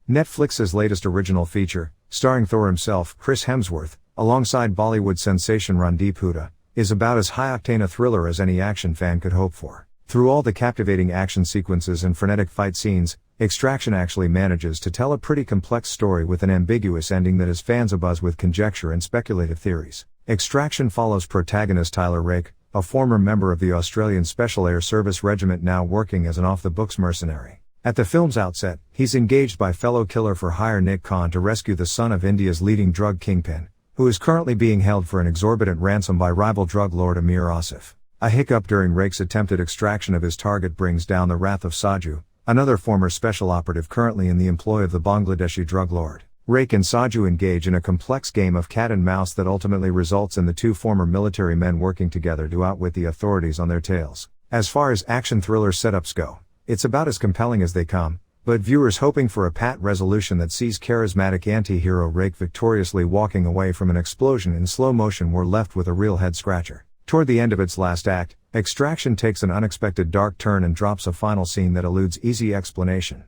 Netflix's latest original feature, starring Thor himself, Chris Hemsworth, alongside Bollywood sensation Randeep Hooda, is about as high-octane a thriller as any action fan could hope for. Through all the captivating action sequences and frenetic fight scenes, Extraction actually manages to tell a pretty complex story with an ambiguous ending that has fans abuzz with conjecture and speculative theories. Extraction follows protagonist Tyler Rake, a former member of the Australian Special Air Service Regiment now working as an off-the-books mercenary. At the film's outset, he's engaged by fellow killer-for-hire Nik Khan to rescue the son of India's leading drug kingpin, who is currently being held for an exorbitant ransom by rival drug lord Amir Asif. A hiccup during Rake's attempted extraction of his target brings down the wrath of Saju, another former special operative currently in the employ of the Bangladeshi drug lord. Rake and Saju engage in a complex game of cat and mouse that ultimately results in the two former military men working together to outwit the authorities on their tails. As far as action thriller setups go, it's about as compelling as they come, but viewers hoping for a pat resolution that sees charismatic anti-hero Rake victoriously walking away from an explosion in slow motion were left with a real head-scratcher. Toward the end of its last act, Extraction takes an unexpected dark turn and drops a final scene that eludes easy explanation.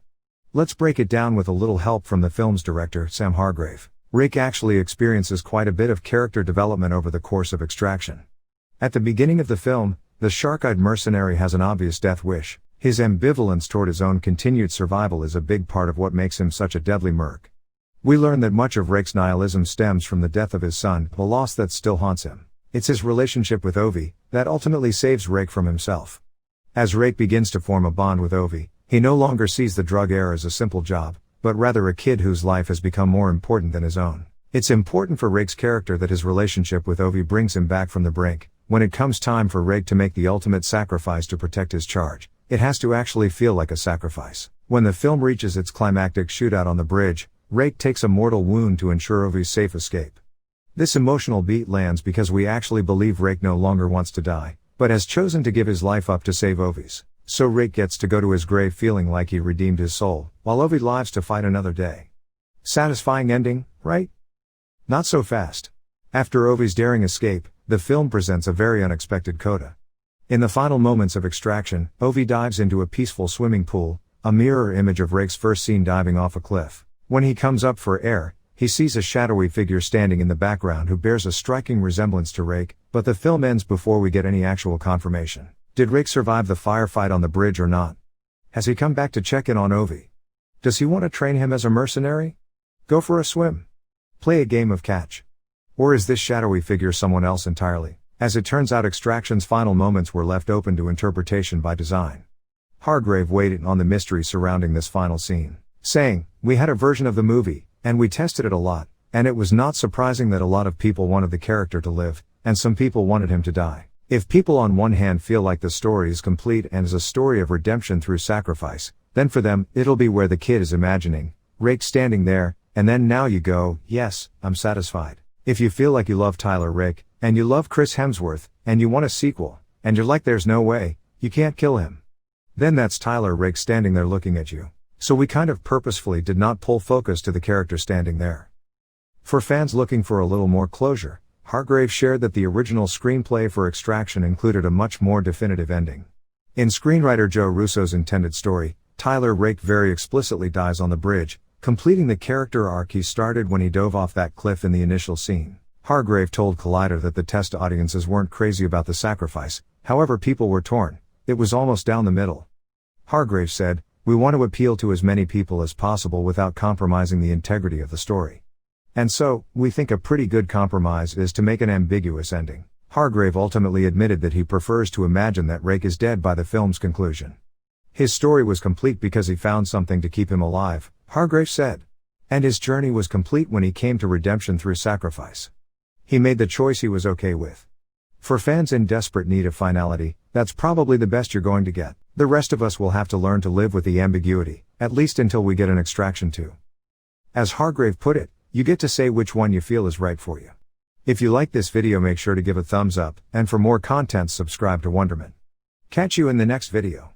Let's break it down with a little help from the film's director, Sam Hargrave. Rake actually experiences quite a bit of character development over the course of Extraction. At the beginning of the film, the shark-eyed mercenary has an obvious death wish. His ambivalence toward his own continued survival is a big part of what makes him such a deadly merc. We learn that much of Rake's nihilism stems from the death of his son, a loss that still haunts him. It's his relationship with Ovi that ultimately saves Rake from himself. As Rake begins to form a bond with Ovi, he no longer sees the drug heir as a simple job, but rather a kid whose life has become more important than his own. It's important for Rake's character that his relationship with Ovi brings him back from the brink. When it comes time for Rake to make the ultimate sacrifice to protect his charge, it has to actually feel like a sacrifice. When the film reaches its climactic shootout on the bridge, Rake takes a mortal wound to ensure Ovi's safe escape. This emotional beat lands because we actually believe Rake no longer wants to die, but has chosen to give his life up to save Ovi's. So Rake gets to go to his grave feeling like he redeemed his soul, while Ovi lives to fight another day. Satisfying ending, right? Not so fast. After Ovi's daring escape, the film presents a very unexpected coda. In the final moments of Extraction, Ovi dives into a peaceful swimming pool, a mirror image of Rake's first seen diving off a cliff. When he comes up for air, he sees a shadowy figure standing in the background who bears a striking resemblance to Rake, but the film ends before we get any actual confirmation. Did Rake survive the firefight on the bridge or not? Has he come back to check in on Ovi? Does he want to train him as a mercenary? Go for a swim? Play a game of catch? Or is this shadowy figure someone else entirely? As it turns out, Extraction's final moments were left open to interpretation by design. Hargrave weighed on the mystery surrounding this final scene, saying, "We had a version of the movie, and we tested it a lot, and it was not surprising that a lot of people wanted the character to live, and some people wanted him to die. If people on one hand feel like the story is complete and is a story of redemption through sacrifice, then for them, it'll be where the kid is imagining Rake standing there, and then now you go, yes, I'm satisfied. If you feel like you love Tyler Rake, and you love Chris Hemsworth, and you want a sequel, and you're like there's no way, you can't kill him. Then that's Tyler Rake standing there looking at you." So we kind of purposefully did not pull focus to the character standing there. For fans looking for a little more closure, Hargrave shared that the original screenplay for Extraction included a much more definitive ending. In screenwriter Joe Russo's intended story, Tyler Rake very explicitly dies on the bridge, completing the character arc he started when he dove off that cliff in the initial scene. Hargrave told Collider that the test audiences weren't crazy about the sacrifice, however people were torn. It was almost down the middle. Hargrave said, "We want to appeal to as many people as possible without compromising the integrity of the story. And so, we think a pretty good compromise is to make an ambiguous ending." Hargrave ultimately admitted that he prefers to imagine that Rake is dead by the film's conclusion. His story was complete because he found something to keep him alive, Hargrave said. And his journey was complete when he came to redemption through sacrifice. He made the choice he was okay with. For fans in desperate need of finality, that's probably the best you're going to get. The rest of us will have to learn to live with the ambiguity, at least until we get an Extraction 2. As Hargrave put it, you get to say which one you feel is right for you. If you like this video, make sure to give a thumbs up, and for more content subscribe to Wonderment. Catch you in the next video.